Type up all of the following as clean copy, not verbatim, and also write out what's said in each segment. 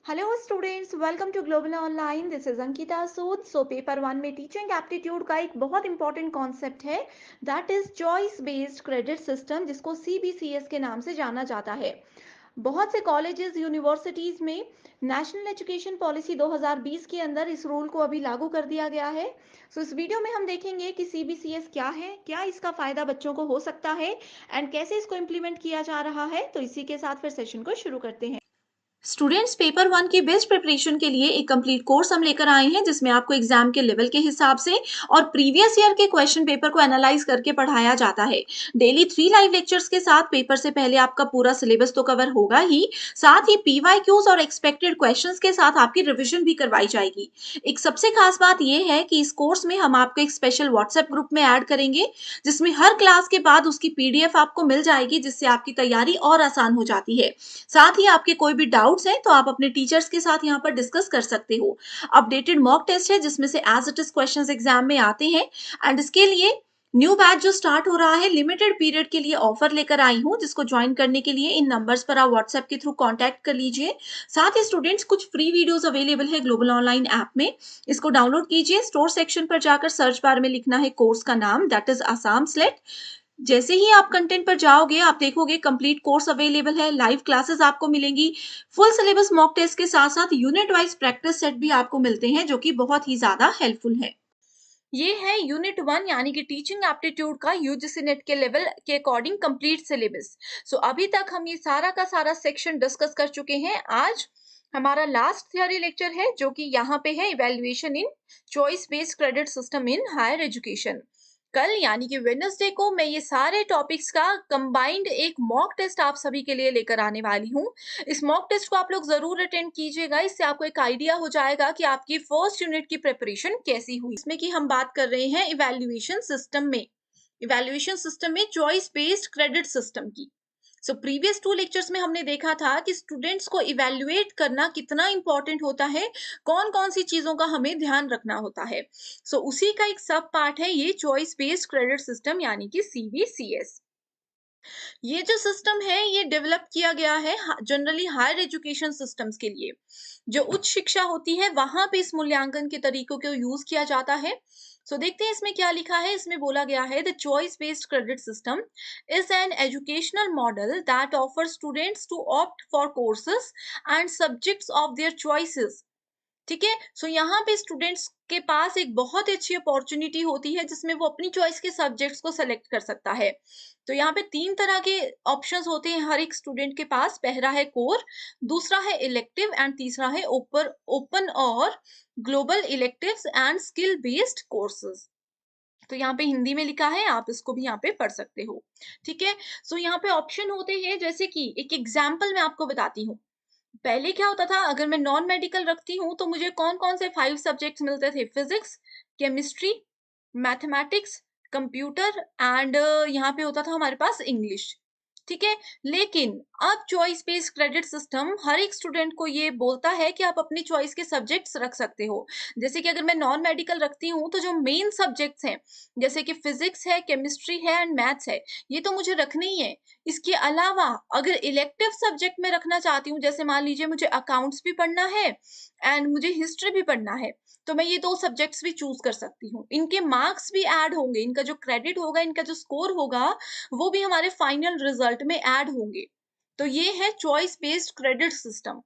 Hello students, welcome to global online. This is Ankita Sood. So paper one में teaching aptitude का एक बहुत important concept है, that is choice based credit system, जिसको CBCS के नाम से जाना जाता है। बहुत से कॉलेजेस यूनिवर्सिटीज में नेशनल एजुकेशन पॉलिसी 2020 के अंदर इस रूल को अभी लागू कर दिया गया है। सो इस वीडियो में हम देखेंगे कि सीबीसीएस क्या है, क्या इसका फायदा बच्चों को हो सकता है एंड कैसे इसको इम्प्लीमेंट किया जा रहा है। तो इसी के साथ फिर सेशन को शुरू करते हैं। स्टूडेंट्स पेपर वन की बेस्ट प्रिपरेशन के लिए एक कंप्लीट कोर्स हम लेकर आए हैं जिसमें आपको एग्जाम के लेवल के हिसाब से और प्रीवियस ईयर के क्वेश्चन पेपर को एनालाइज करके पढ़ाया जाता है। डेली 3 लाइव लेक्चर्स के साथ पेपर से पहले आपका पूरा सिलेबस तो कवर होगा ही, साथ ही पीवाईक्यूज और एक्सपेक्टेड क्वेश्चंस के साथ आपकी रिविजन भी करवाई जाएगी। एक सबसे खास बात यह है कि इस कोर्स में हम आपको एक स्पेशल व्हाट्सएप ग्रुप में ऐड करेंगे जिसमें हर क्लास के बाद उसकी पीडीएफ आपको मिल जाएगी, जिससे आपकी तैयारी और आसान हो जाती है। साथ ही आपके कोई भी डाउट्स हैं तो आप अपने टीचर्स के साथ यहाँ पर डिस्कस कर सकते हो। अपडेटेड मॉक टेस्ट है जिसमें से as it is questions exam में आते हैं। एंड इसके लिए न्यू बैच जो स्टार्ट हो रहा है, लिमिटेड पीरियड के लिए ऑफर लेकर आई हूँ, जिसको ज्वाइन करने के लिए इन नंबर्स पर आप व्हाट्सएप के थ्रू कांटेक्ट कर लीजिए। साथ ही स्टूडेंट्स कुछ फ्री वीडियोस अवेलेबल है ग्लोबल ऑनलाइन ऐप में, इसको डाउनलोड कीजिए। स्टोर सेक्शन पर जाकर सर्च बार में लिखना है कोर्स का नाम, दैट इज आसाम स्लेट। जैसे ही आप कंटेंट पर जाओगे आप देखोगे कंप्लीट कोर्स अवेलेबल है, लाइव क्लासेस आपको मिलेंगी, फुल सिलेबस मॉक टेस्ट के साथ साथ यूनिट वाइज प्रैक्टिस सेट भी आपको मिलते हैं जो कि बहुत ही ज्यादा हेल्पफुल है। ये है यूनिट वन यानी कि टीचिंग एप्टीट्यूड का यूजीसी नेट के लेवल के अकॉर्डिंग कंप्लीट सिलेबस। सो अभी तक हम ये सारा का सारा सेक्शन डिस्कस कर चुके हैं। आज हमारा लास्ट थियरी लेक्चर है जो कि यहाँ पे है evaluation in choice based credit system in higher education. कल यानी कि वेडनेसडे को मैं ये सारे टॉपिक्स का कंबाइंड एक मॉक टेस्ट आप सभी के लिए लेकर आने वाली हूँ। इस मॉक टेस्ट को आप लोग जरूर अटेंड कीजिएगा, इससे आपको एक आइडिया हो जाएगा कि आपकी फर्स्ट यूनिट की प्रिपरेशन कैसी हुई। इसमें कि हम बात कर रहे हैं इवैल्यूएशन सिस्टम में चॉइस बेस्ड क्रेडिट सिस्टम की। सो प्रीवियस 2 लेक्चर्स में हमने देखा था कि स्टूडेंट्स को इवैल्यूएट करना कितना इंपॉर्टेंट होता है, कौन कौन सी चीजों का हमें ध्यान रखना होता है। सो उसी का एक सब पार्ट है ये चॉइस बेस्ड क्रेडिट सिस्टम यानी कि सीबीसीएस। ये जो सिस्टम है ये डेवलप किया गया है जनरली हायर एजुकेशन सिस्टम्स के लिए। जो उच्च शिक्षा होती है वहां पे इस मूल्यांकन के तरीकों को यूज किया जाता है। सो देखते हैं इसमें क्या लिखा है। इसमें बोला गया है the choice based credit system is an educational model that offer students to opt for courses and subjects of their choices. ठीक है। सो यहाँ पे स्टूडेंट्स के पास एक बहुत ही अच्छी अपॉर्चुनिटी होती है जिसमें वो अपनी चॉइस के सब्जेक्ट्स को सेलेक्ट कर सकता है। तो यहाँ पे 3 तरह के ऑप्शंस होते हैं हर एक स्टूडेंट के पास। पहला है कोर, दूसरा है इलेक्टिव एंड तीसरा है ओपन और global electives and skill based courses. तो यहाँ पे हिंदी में लिखा है, आप इसको भी यहाँ पे पढ़ सकते हो। ठीक है। सो यहाँ पे ऑप्शन होते हैं, जैसे कि एक एग्जाम्पल मैं आपको बताती हूँ। पहले क्या होता था, अगर मैं नॉन मेडिकल रखती हूँ तो मुझे कौन कौन से 5 सब्जेक्ट्स मिलते थे, physics, chemistry, mathematics, computer and यहाँ पे होता था हमारे पास इंग्लिश। ठीक है। लेकिन अब चॉइस बेस्ड क्रेडिट सिस्टम हर एक स्टूडेंट को ये बोलता है कि आप अपनी चॉइस के सब्जेक्ट्स रख सकते हो। जैसे कि अगर मैं नॉन मेडिकल रखती हूँ तो जो मेन सब्जेक्ट्स हैं जैसे कि फिजिक्स है, केमिस्ट्री है एंड मैथ्स है, ये तो मुझे रखने ही है। इसके अलावा अगर इलेक्टिव सब्जेक्ट में रखना चाहती हूँ, जैसे मान लीजिए मुझे अकाउंट्स भी पढ़ना है एंड मुझे हिस्ट्री भी पढ़ना है, तो मैं ये 2 सब्जेक्ट्स भी चूज कर सकती हूँ। इनके मार्क्स भी ऐड होंगे, इनका जो क्रेडिट होगा, इनका जो स्कोर होगा वो भी हमारे फाइनल रिजल्ट में ऐड होंगे। तो ये है चॉइस बेस्ड क्रेडिट सिस्टम।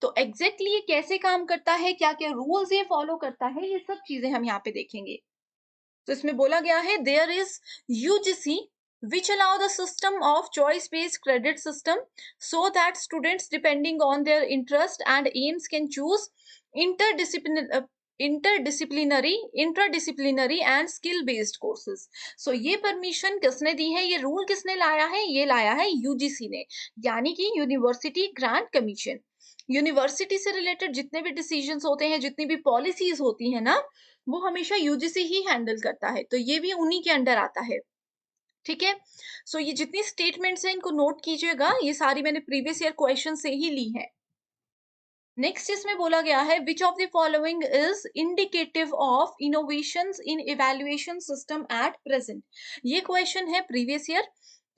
तो एग्जैक्टली ये कैसे काम करता है, क्या क्या रूल्स ये फॉलो करता है, ये सब चीजें हम यहाँ पे देखेंगे। तो इसमें बोला गया है there is UGC which allow the system of choice based credit system so that students depending on their interest and aims can choose interdisciplinary interdisciplinary and skill based courses। so ये परमिशन किसने दी है, ये rule किसने लाया है, ये लाया है यूजीसी ने, यानी कि यूनिवर्सिटी ग्रांट कमीशन। यूनिवर्सिटी से रिलेटेड जितने भी डिसीजंस होते हैं, जितनी भी पॉलिसीज होती है ना, वो हमेशा यूजीसी ही हैंडल करता है, तो ये भी उन्हीं के अंडर आता है। ठीक है। सो ये जितनी स्टेटमेंट्स हैं इनको नोट कीजिएगा, ये सारी मैंने प्रीवियस ईयर क्वेश्चन से ही ली है। नेक्स्ट इसमें बोला गया है which of the following is indicative of innovations in evaluation system at present. ये क्वेश्चन है प्रीवियस ईयर।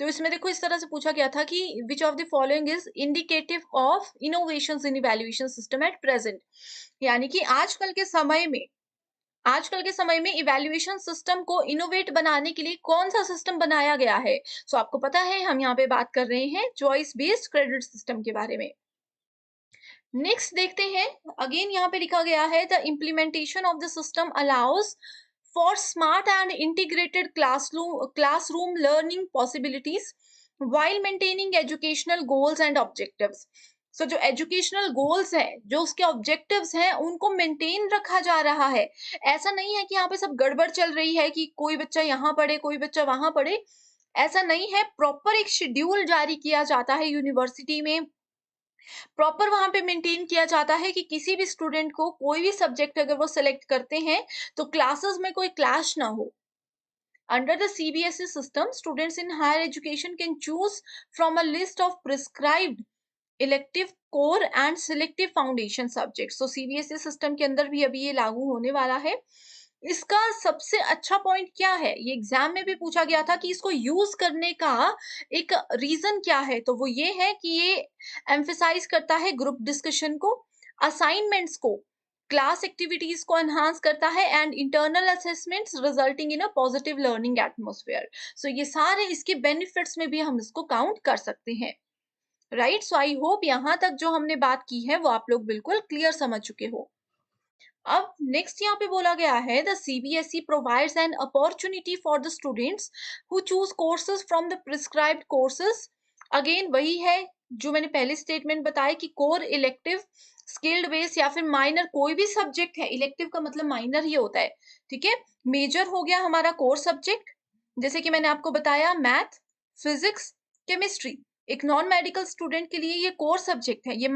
तो इसमें देखो इस तरह से पूछा गया था कि which of the following is indicative of innovations in evaluation system at present, यानी कि आजकल के समय में इवैल्यूएशन सिस्टम को इनोवेट बनाने के लिए कौन सा सिस्टम बनाया गया है। सो आपको पता है हम यहाँ पे बात कर रहे हैं चॉइस बेस्ड क्रेडिट सिस्टम के बारे में। नेक्स्ट देखते हैं, अगेन यहाँ पे लिखा गया है the implementation of the system allows for smart and integrated classroom learning possibilities while maintaining educational goals and objectives। सो जो एजुकेशनल गोल्स हैं, जो उसके ऑब्जेक्टिव्स हैं, उनको मेंटेन रखा जा रहा है। ऐसा नहीं है कि यहाँ पे सब गड़बड़ चल रही है कि कोई बच्चा यहाँ पढ़े कोई बच्चा वहां पढ़े, ऐसा नहीं है। प्रॉपर एक शेड्यूल जारी किया जाता है यूनिवर्सिटी में, प्रॉपर वहां पे मेंटेन किया जाता है कि किसी भी स्टूडेंट को कोई भी सब्जेक्ट अगर वो सिलेक्ट करते हैं तो क्लासेस में कोई क्लैश ना हो। Under the CBSE system, students in higher education can choose from a list of prescribed elective core and selective foundation subject. So CBSE system के अंदर भी अभी ये लागू होने वाला है। इसका सबसे अच्छा पॉइंट क्या है, ये एग्जाम में भी पूछा गया था कि इसको यूज करने का एक रीजन क्या है, तो वो ये है कि ये एम्फेसाइज करता है ग्रुप डिस्कशन को, असाइनमेंट्स को, क्लास एक्टिविटीज को एनहांस करता है and internal assessments resulting in a positive learning atmosphere. So ये सारे इसके बेनिफिट्स में भी हम इसको काउंट कर सकते हैं। राइट, सो आई होप यहाँ तक जो हमने बात की है वो आप लोग बिल्कुल क्लियर समझ चुके हो। अब नेक्स्ट यहाँ पे बोला गया है the CBSE provides an opportunity for the students who choose courses from the prescribed courses. Again वही है जो मैंने पहले स्टेटमेंट बताया कि कोर, इलेक्टिव, स्किल्ड बेस या फिर माइनर, कोई भी सब्जेक्ट है, इलेक्टिव का मतलब माइनर ही होता है, ठीक है। मेजर हो गया हमारा कोर सब्जेक्ट, जैसे कि मैंने आपको बताया मैथ, फिजिक्स, केमिस्ट्री। एक नॉन मेडिकल स्टूडेंट के लिए ये कोर सब्जेक्ट है, ये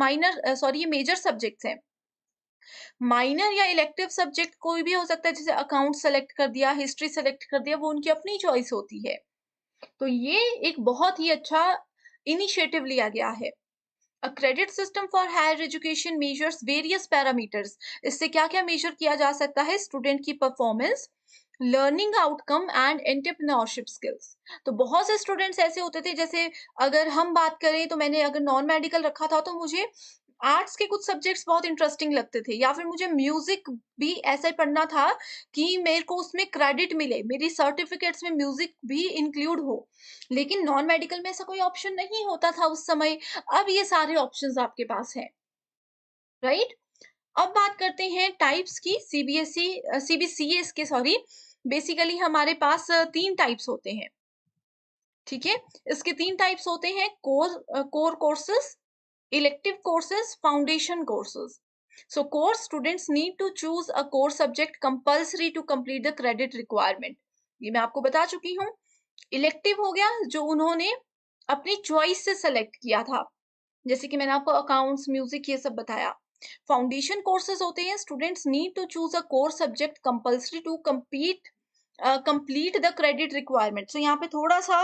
ये मेजर सब्जेक्ट्स हैं। माइनर या इलेक्टिव सब्जेक्ट कोई भी हो सकता है, जैसे अकाउंट सेलेक्ट कर दिया, हिस्ट्री सेलेक्ट कर दिया, वो उनकी अपनी चॉइस होती है। तो ये एक बहुत ही अच्छा इनिशिएटिव लिया गया है। A credit system for higher education measures various parameters. इससे क्या क्या मेजर किया जा सकता है, स्टूडेंट की performance, learning outcome and entrepreneurship skills. तो बहुत से स्टूडेंट्स ऐसे होते थे, जैसे अगर हम बात करें तो मैंने अगर नॉन मेडिकल रखा था तो मुझे आर्ट्स के कुछ सब्जेक्ट्स बहुत इंटरेस्टिंग लगते थे, या फिर मुझे म्यूजिक भी ऐसे पढ़ना था कि मेरे को उसमें क्रेडिट मिले, मेरी सर्टिफिकेट्स में म्यूजिक भी इंक्लूड हो। लेकिन नॉन मेडिकल में ऐसा कोई ऑप्शन नहीं होता था उस समय। अब ये सारे ऑप्शंस आपके पास हैं, राइट। अब बात करते हैं टाइप्स की। सीबीसीएस के, सॉरी, बेसिकली हमारे पास 3 टाइप्स होते हैं, ठीक है। इसके 3 टाइप्स होते हैं, core courses, elective courses, foundation courses. So core students need to choose a core subject compulsory to complete the credit requirement. ये मैं आपको बता चुकी हूँ। इलेक्टिव हो गया जो उन्होंने अपनी चॉइस से सेलेक्ट किया था, जैसे कि मैंने आपको अकाउंट्स, म्यूजिक ये सब बताया। फाउंडेशन कोर्सेज होते हैं, students need to choose a core subject compulsory to complete the credit requirement. So यहाँ पे थोड़ा सा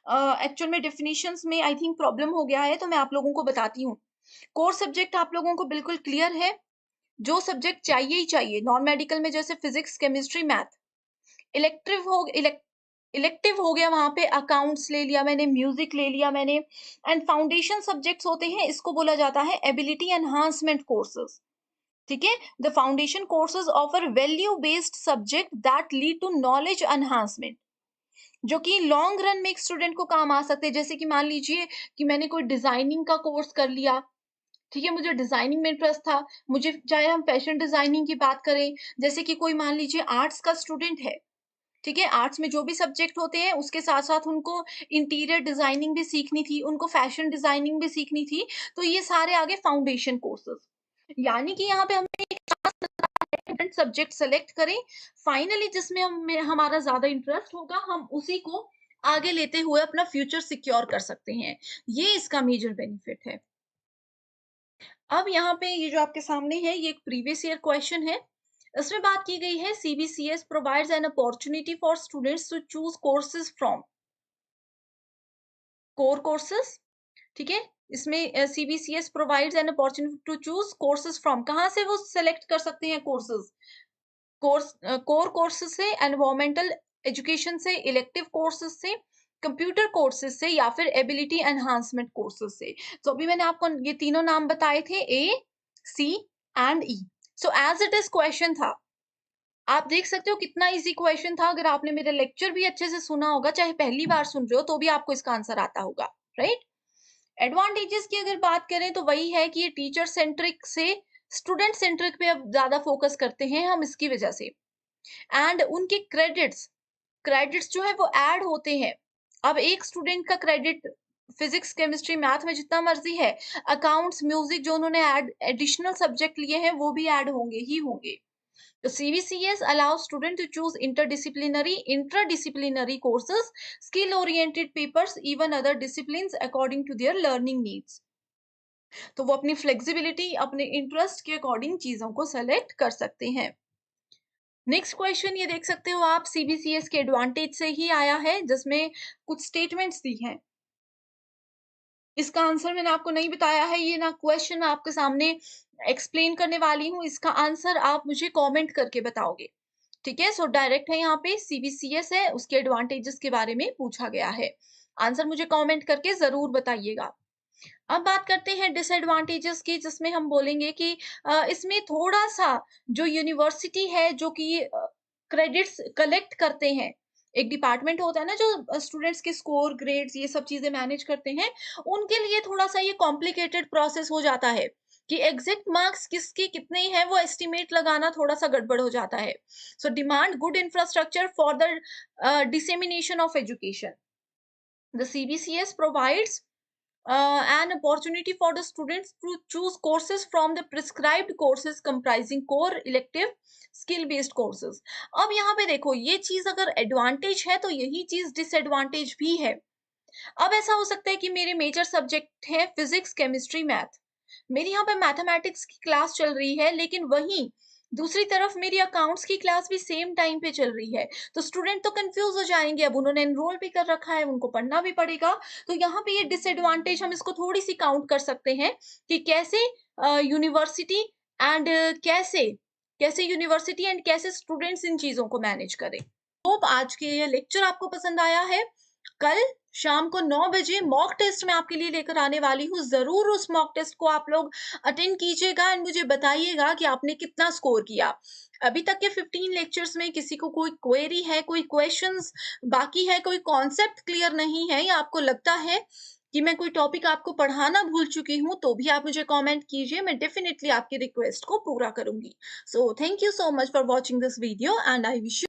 एक्चुअल में डेफिनेशंस में आई थिंक प्रॉब्लम हो गया है, तो मैं आप लोगों को बताती हूँ। कोर सब्जेक्ट आप लोगों को बिल्कुल क्लियर है, जो सब्जेक्ट चाहिए ही चाहिए नॉन मेडिकल में, जैसे फिजिक्स, केमिस्ट्री, मैथ। इलेक्टिव हो इलेक्टिव हो गया, वहां पे अकाउंट्स ले लिया मैंने, म्यूजिक ले लिया मैंने। एंड फाउंडेशन सब्जेक्ट्स होते हैं, इसको बोला जाता है एबिलिटी एनहांसमेंट कोर्सेज, ठीक है। The foundation courses offer value based subject that lead to knowledge enhancement, जो कि लॉन्ग रन में एक स्टूडेंट को काम आ सकते हैं। जैसे कि मान लीजिए कि मैंने कोई डिजाइनिंग का कोर्स कर लिया, ठीक है, मुझे डिजाइनिंग में इंटरेस्ट था, मुझे चाहे हम फैशन डिजाइनिंग की बात करें, जैसे कि कोई मान लीजिए आर्ट्स का स्टूडेंट है, ठीक है, आर्ट्स में जो भी सब्जेक्ट होते हैं उसके साथ साथ उनको इंटीरियर डिजाइनिंग भी सीखनी थी, उनको फैशन डिजाइनिंग भी सीखनी थी, तो ये सारे आगे फाउंडेशन कोर्सेज। यानी कि यहाँ पे हमें डिफरेंट सब्जेक्ट सेलेक्ट करें, फाइनली जिसमें हमारा ज्यादा इंटरेस्ट होगा हम उसी को आगे लेते हुए अपना फ्यूचर सिक्योर कर सकते हैं। ये इसका मेजर बेनिफिट है। अब यहाँ पे ये जो आपके सामने है ये एक प्रीवियस ईयर क्वेश्चन है। इसमें बात की गई है CBCS provides an opportunity for students to choose courses from core courses, ठीक है। इसमें CBCS provides an opportunity to choose courses from, कहाँ से वो सेलेक्ट कर सकते हैं कोर्सेज, कोर कोर्सेज से, एनवायरमेंटल एजुकेशन से, इलेक्टिव कोर्सेज से, कंप्यूटर कोर्सेज से या फिर एबिलिटी एनहांसमेंट कोर्सेज से। तो अभी मैंने आपको ये तीनों नाम बताए थे, A, C and E. So as it is question था, आप देख सकते हो कितना इजी क्वेश्चन था। अगर आपने मेरा लेक्चर भी अच्छे से सुना होगा, चाहे पहली बार सुन रहे हो, तो भी आपको इसका आंसर आता होगा, राइट। एडवांटेजेस की अगर बात करें तो वही है कि ये टीचर सेंट्रिक से स्टूडेंट सेंट्रिक पे अब ज्यादा फोकस करते हैं हम, इसकी वजह से। एंड उनके क्रेडिट्स क्रेडिट्स जो है वो ऐड होते हैं। अब एक स्टूडेंट का क्रेडिट फिजिक्स, केमिस्ट्री, मैथ में जितना मर्जी है, अकाउंट्स, म्यूजिक जो उन्होंने ऐड एडिशनल सब्जेक्ट लिए हैं वो भी ऐड होंगे ही होंगे। तो CBCS allows student to choose interdisciplinary courses, skill-oriented papers, even other disciplines according to their learning needs. तो वो अपनी फ्लेक्सिबिलिटी, अपने इंटरेस्ट के अकॉर्डिंग चीजों को सेलेक्ट कर सकते हैं। नेक्स्ट क्वेश्चन ये देख सकते हो आप, CBCS के एडवांटेज से ही आया है, जिसमें कुछ स्टेटमेंट्स दी हैं। इसका आंसर मैंने आपको नहीं बताया है, ये ना क्वेश्चन मैं आपके सामने एक्सप्लेन करने वाली हूँ, इसका आंसर आप मुझे कमेंट करके बताओगे, ठीक है। सो डायरेक्ट है, यहाँ पे CBCS है, उसके एडवांटेजेस के बारे में पूछा गया है। आंसर मुझे कमेंट करके जरूर बताइएगा। अब बात करते हैं डिसएडवांटेजेस की, जिसमें हम बोलेंगे कि इसमें थोड़ा सा जो यूनिवर्सिटी है, जो कि क्रेडिट्स कलेक्ट करते हैं, एक डिपार्टमेंट होता है ना जो स्टूडेंट्स के स्कोर, ग्रेड्स, ये सब चीजें मैनेज करते हैं, उनके लिए थोड़ा सा ये कॉम्प्लिकेटेड प्रोसेस हो जाता है कि एग्जैक्ट मार्क्स किसके कितने हैं वो एस्टिमेट लगाना थोड़ा सा गड़बड़ हो जाता है। So demand good infrastructure for the dissemination of education. The CBCS provides an opportunity for the students to choose courses from the prescribed courses comprising core, elective, skill based courses। अब यहाँ पे देखो, ये चीज अगर एडवांटेज है तो यही चीज डिसएडवांटेज भी है। अब ऐसा हो सकता है कि मेरे मेजर सब्जेक्ट है फिजिक्स, केमिस्ट्री, मैथ, मेरी यहाँ पे मैथमेटिक्स की क्लास चल रही है, लेकिन वहीं दूसरी तरफ मेरी अकाउंट्स की क्लास भी सेम टाइम पे चल रही है। तो स्टूडेंट तो कंफ्यूज हो जाएंगे, अब उन्होंने एनरोल भी कर रखा है, उनको पढ़ना भी पड़ेगा। तो यहाँ पे ये डिसएडवांटेज हम इसको थोड़ी सी काउंट कर सकते हैं कि कैसे यूनिवर्सिटी एंड कैसे कैसे यूनिवर्सिटी एंड कैसे स्टूडेंट्स इन चीजों को मैनेज करें। होप आज के ये लेक्चर आपको पसंद आया है। कल शाम को 9 बजे मॉक टेस्ट मैं आपके लिए लेकर आने वाली हूँ। जरूर उस मॉक टेस्ट को आप लोग अटेंड कीजिएगा एंड मुझे बताइएगा कि आपने कितना स्कोर किया। अभी तक के 15 लेक्चर्स में किसी को कोई क्वेरी है, कोई क्वेश्चंस बाकी है, कोई कॉन्सेप्ट क्लियर नहीं है, या आपको लगता है कि मैं कोई टॉपिक आपको पढ़ाना भूल चुकी हूँ, तो भी आप मुझे कमेंट कीजिए, मैं डेफिनेटली आपकी रिक्वेस्ट को पूरा करूंगी। So thank you so much for watching this video and I wish